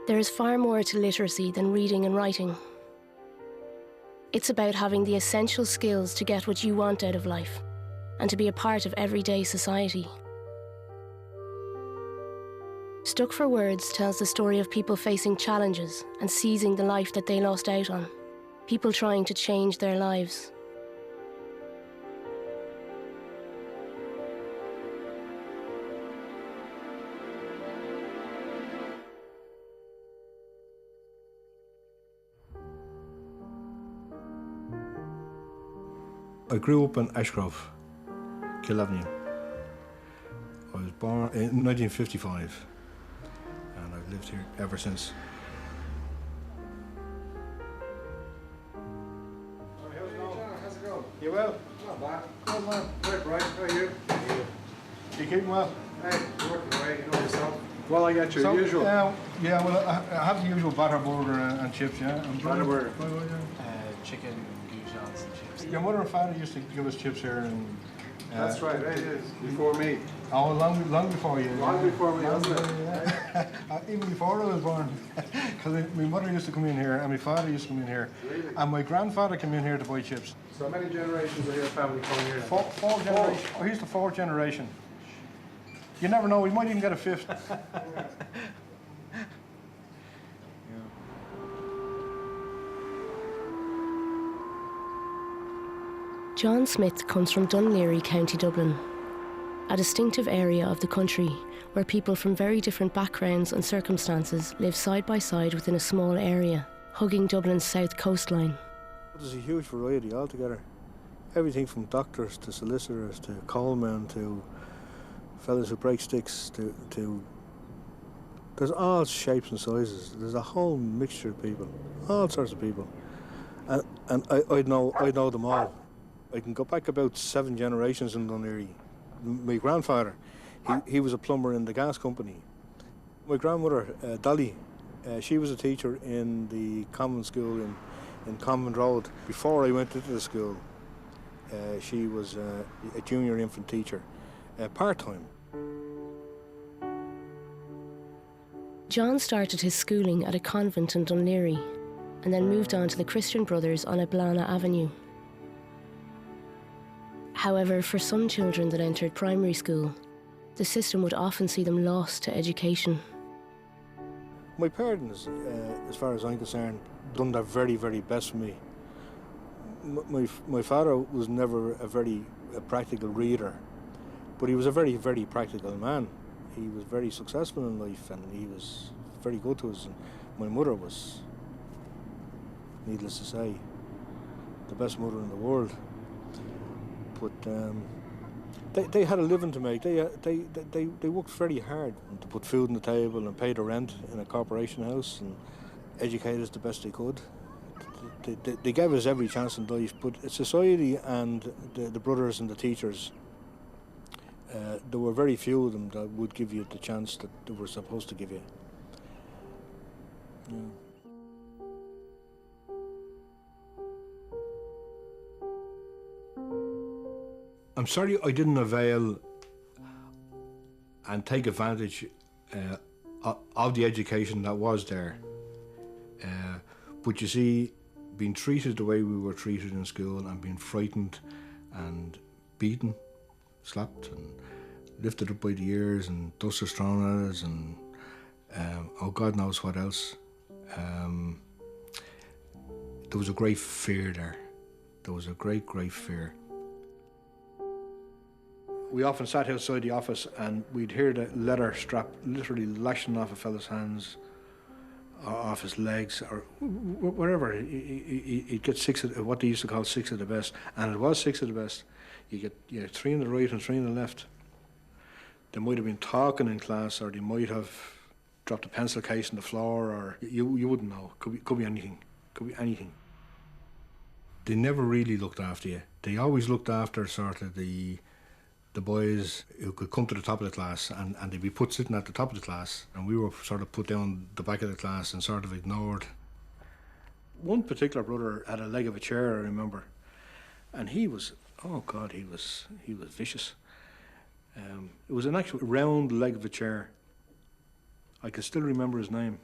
There is far more to literacy than reading and writing. It's about having the essential skills to get what you want out of life and to be a part of everyday society. Stuck for Words tells the story of people facing challenges and seizing the life that they lost out on. People trying to change their lives. I grew up in Ashgrove, Killavenue. I was born in 1955 and I've lived here ever since. How's it going? You well? Not bad. Good man. Right, Brian. How are you? You keeping well? Hey, you're working away, you know yourself. Well, I get your usual. Yeah, well, I have the usual batter burger and chips, yeah. Batter burger. Chicken, goujons and chips. Your mother and father used to give us chips here and... That's right, it is. Before me. Oh, long before you. Long before me, wasn't it? Yeah. Even before I was born. Because my mother used to come in here and my father used to come in here. Really? And my grandfather came in here to buy chips. So many generations of your family coming here? Four generation. Oh, he's the fourth generation. You never know, we might even get a fifth. John Smith comes from Dunleary, County Dublin, a distinctive area of the country where people from very different backgrounds and circumstances live side by side within a small area, hugging Dublin's south coastline. There's a huge variety altogether. Everything from doctors to solicitors to coalmen to fellas who break sticks to there's all shapes and sizes. There's a whole mixture of people, all sorts of people, and I know them all. I can go back about 7 generations in Dunleary. My grandfather, he was a plumber in the gas company. My grandmother, Dolly, she was a teacher in the convent school in Convent Road. Before I went into the school, she was a junior infant teacher, part-time. John started his schooling at a convent in Dunleary and then moved on to the Christian Brothers on Ablana Avenue. However, for some children that entered primary school, the system would often see them lost to education. My parents, as far as I'm concerned, done their very, very best for me. My father was never a practical reader, but he was a very, very practical man. He was very successful in life and he was very good to us. And my mother was, needless to say, the best mother in the world. But they had a living to make. They worked very hard to put food on the table and pay the rent in a corporation house and educate us the best they could. They gave us every chance in life, but society and the brothers and the teachers, there were very few of them that would give you the chance that they were supposed to give you. Yeah. I'm sorry I didn't avail and take advantage of the education that was there. But you see, being treated the way we were treated in school and being frightened and beaten, slapped and lifted up by the ears and dust was thrown at us and oh God knows what else. There was a great fear there. There was a great, great fear. We often sat outside the office and we'd hear the leather strap literally lashing off a fella's hands or off his legs or wherever. He'd get 6 of what they used to call 6 of the best, and it was 6 of the best. You get 3 on the right and 3 on the left. They might have been talking in class, or they might have dropped a pencil case on the floor, or you wouldn't know. Could be anything. Could be anything. They never really looked after you. They always looked after sort of the boys who could come to the top of the class, and they'd be put sitting at the top of the class, and we were sort of put down the back of the class and sort of ignored. One particular brother had a leg of a chair, I remember, and he was, oh God, he was vicious. It was an actual round leg of a chair. I can still remember his name.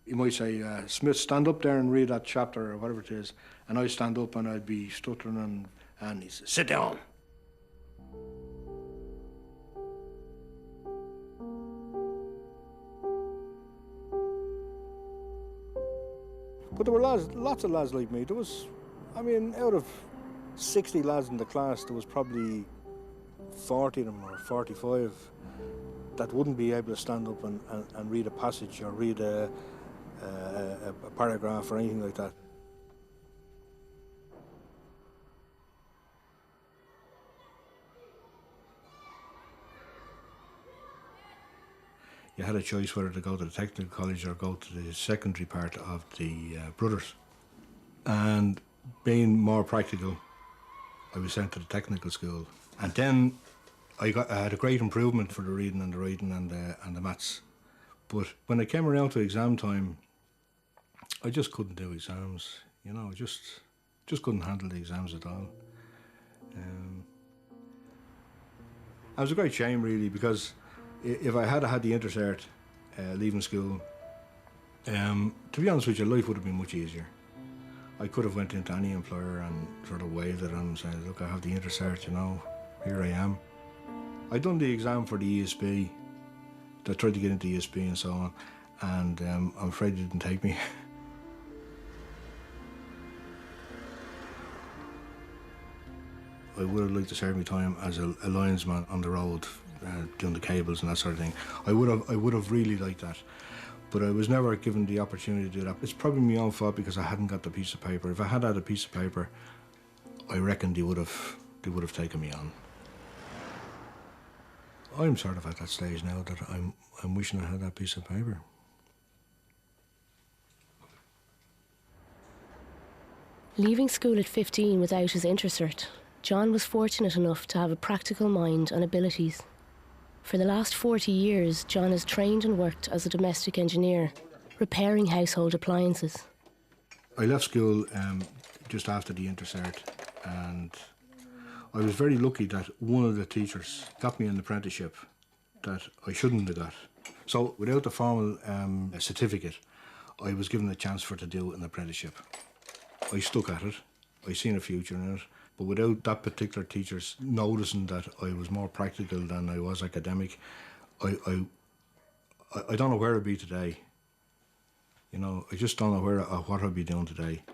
You might say, Smith, stand up there and read that chapter or whatever it is. And I stand up and I'd be stuttering and he says, sit down. But there were lots of lads like me. There was, I mean, out of 60 lads in the class, there was probably 40 of them or 45 that wouldn't be able to stand up and read a passage or read a paragraph or anything like that. You had a choice whether to go to the technical college or go to the secondary part of the Brothers. And being more practical, I was sent to the technical school. And then I had a great improvement for the reading and the writing and the maths. But when it came around to exam time, I just couldn't do exams. You know, just couldn't handle the exams at all. It was a great shame, really, because if I had had the intercert leaving school, to be honest with you, life would have been much easier. I could have went into any employer and sort of waved at them and said, look, I have the intercert, you know, here I am. I'd done the exam for the ESB. I tried to get into ESB and so on, and I'm afraid it didn't take me. I would have liked to serve my time as a linesman on the road, doing the cables and that sort of thing. I would have really liked that, but I was never given the opportunity to do that. It's probably my own fault because I hadn't got the piece of paper. If I had had a piece of paper, I reckon they would have taken me on. I'm sort of at that stage now that I'm wishing I had that piece of paper. Leaving school at 15 without his intercert, John was fortunate enough to have a practical mind and abilities. For the last 40 years, John has trained and worked as a domestic engineer, repairing household appliances. I left school just after the intercert, and I was very lucky that one of the teachers got me an apprenticeship that I shouldn't have got. So without the formal certificate, I was given a chance to do an apprenticeship. I stuck at it. I seen a future in it. But without that particular teacher's noticing that I was more practical than I was academic, I don't know where I'd be today. You know, I just don't know what I'd be doing today.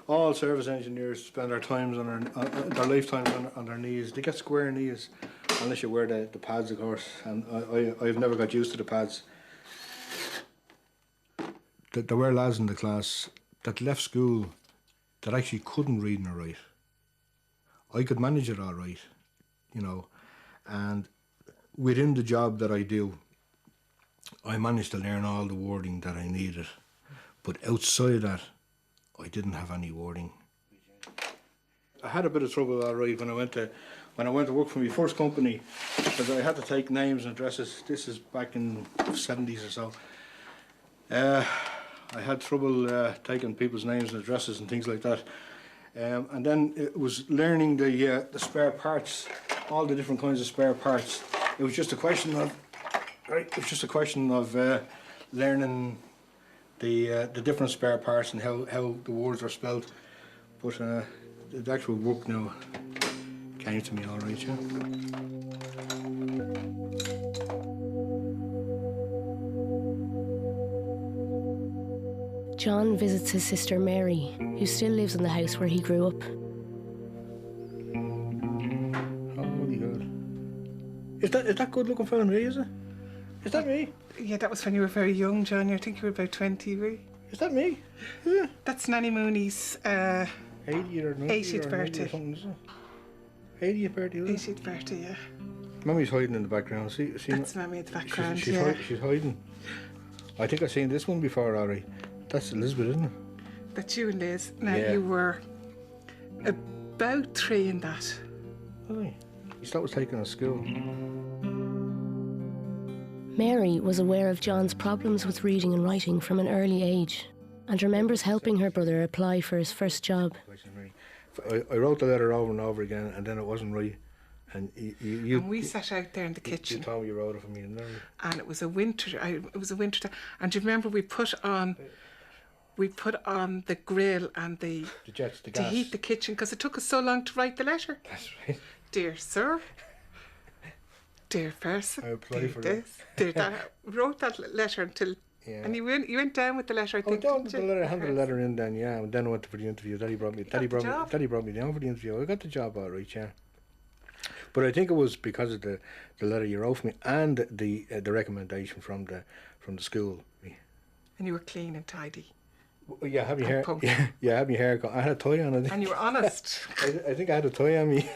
All service engineers spend their times their lifetimes on their knees. They get square knees, unless you wear the pads, of course. And I've never got used to the pads. There were lads in the class that left school that actually couldn't read nor write. I could manage it all right, you know, and within the job that I do, I managed to learn all the wording that I needed. But outside that, I didn't have any wording. I had a bit of trouble, all right, when I went to work for my first company, because I had to take names and addresses. This is back in the 70s or so. I had trouble taking people's names and addresses and things like that. And then it was learning the spare parts, all the different kinds of spare parts. It was just a question of, learning the different spare parts and how the words are spelled. But the actual work now came to me all right, yeah. John visits his sister Mary, who still lives in the house where he grew up. Holy God. Is that good looking fella me, is it? Is that me? Yeah, that was when you were very young, John. I think you were about 20, were you? Is that me? Yeah. That's Nanny Mooney's 80 or 90 80th or birthday. Or something, is it? 80th birthday, is it? 80th birthday, yeah. Mummy's hiding in the background. See That's Mammy at the background, she's yeah. She's hiding. I think I've seen this one before, Ari. That's Elizabeth, isn't it? That's you and Liz. Now, Yeah. you were about 3 in that. Aye. That was taken at school. Mary was aware of John's problems with reading and writing from an early age and remembers helping her brother apply for his first job. I wrote the letter over and over again, and then it wasn't right. And and we sat out there in the You kitchen, told me you wrote it for me, didn't you? and it was a winter. It was a winter time, and do you remember we put on the grill and the The jets, the to gas. heat the kitchen because it took us so long to write the letter. That's right. Dear sir, dear person, I apply dear for this, dear that. Wrote that letter until, Yeah. and you went down with the letter. I Oh, think. down didn't the you? letter, I handed the letter in then, yeah. And then I went for the interview. Daddy brought me got the job. Daddy brought me down for the interview. I got the job all right, yeah. But I think it was because of the letter you wrote for me and the recommendation from the school. And you were clean and tidy, Yeah, have your hair. pumped. Yeah, have your hair cut. I had a tie on. I think. and you were honest. I think I had a tie on me.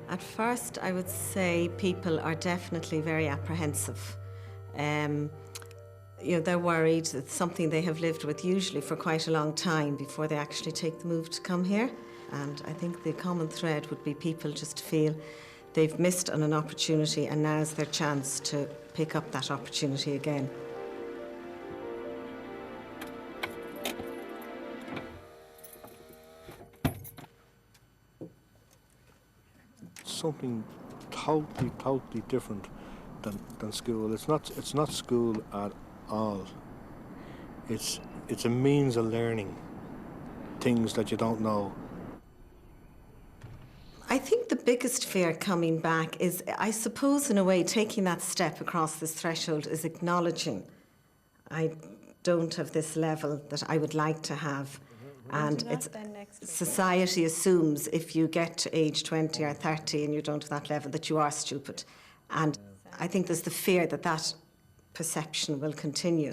At first, I would say people are definitely very apprehensive. They're worried. It's something they have lived with usually for quite a long time before they actually take the move to come here. And I think the common thread would be people just feel they've missed on an opportunity and now's their chance to pick up that opportunity again. Something totally different than school. It's not school at all. It's a means of learning things that you don't know. I think the biggest fear coming back is, I suppose, in a way, taking that step across this threshold is acknowledging I don't have this level that I would like to have. And it's society assumes if you get to age 20 or 30 and you don't have that level that you are stupid. And I think there's the fear that that perception will continue.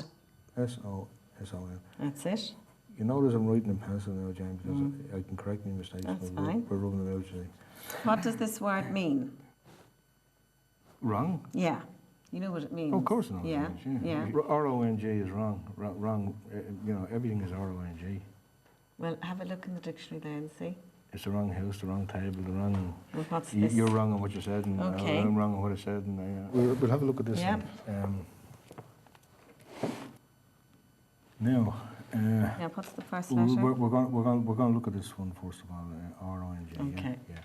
S-O-S-O-N. That's it. You notice I'm writing in pencil now, James, because I can correct my mistakes. That's but fine. We're rubbing them out today. What does this word mean? Wrong? Yeah. You know what it means? Oh, of course not. Yeah, yeah. R-O-N-G is wrong. Wrong. Everything is R-O-N-G. Well, have a look in the dictionary there and see. It's the wrong house, the wrong table, the wrong... Well, what's this? You're wrong on what you said, and Okay. I'm wrong on what I said. And we'll have a look at this. Yeah. Now, Yeah, what's the first letter? we're going to look at this one first of all. R-O-N-G. Okay. Yeah.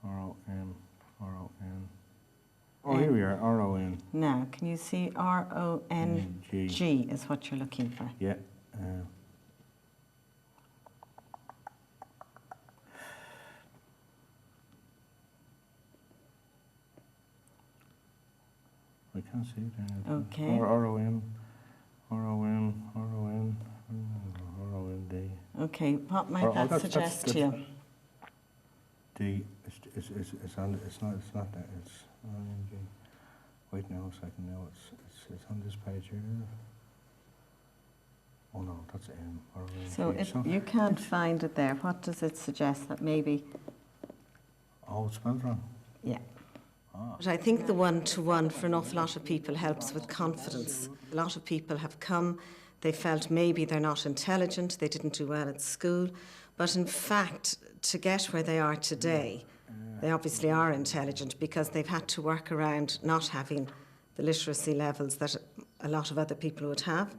R-O-N. Oh, here we are. R-O-N. Now, can you see R-O-N-G is what you're looking for? Yeah. I can't see it. Okay. R-O-N-D. Okay, what might that suggest to you? It's not that. It's R-O-N-G. Wait now a second. Now it's on this page here. Oh no, that's M. R-O-N-G. So if you can't find it there, what does it suggest that maybe? Oh, it's spelled wrong. Yeah. But I think the one-to-one for an awful lot of people helps with confidence. A lot of people have come, they felt maybe they're not intelligent, they didn't do well at school, but in fact, to get where they are today, they obviously are intelligent because they've had to work around not having the literacy levels that a lot of other people would have.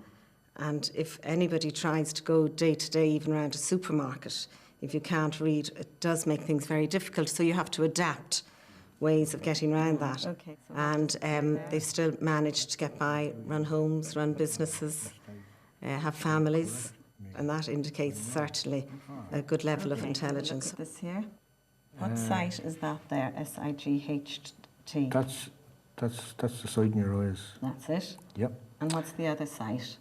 And if anybody tries to go day to day, even around a supermarket, if you can't read, it does make things very difficult. So you have to adapt ways of getting around that. Okay. And they've still managed to get by, run homes, run businesses, have families, and that indicates certainly a good level of intelligence. This here, what site is that there? S-I-G-H-T. That's the sight in your eyes. That's it. Yep. And what's the other site?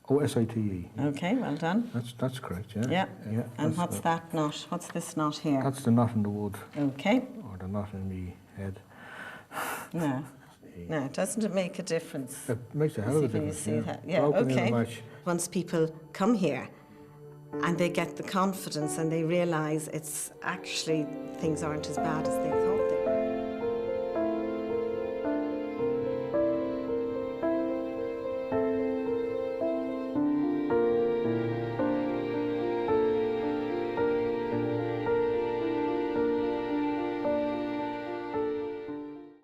O-S-I-T-E. Okay, well done. That's correct. Yeah. Yeah. Yeah. And what's that knot? What's this knot here? That's the knot in the wood, Okay. or the knot in the head. No. No, doesn't it make a difference? It makes a hell of a Can you difference. see that? Yeah, Broken in a okay. match. Once people come here and they get the confidence and they realise it's actually, things aren't as bad as they thought.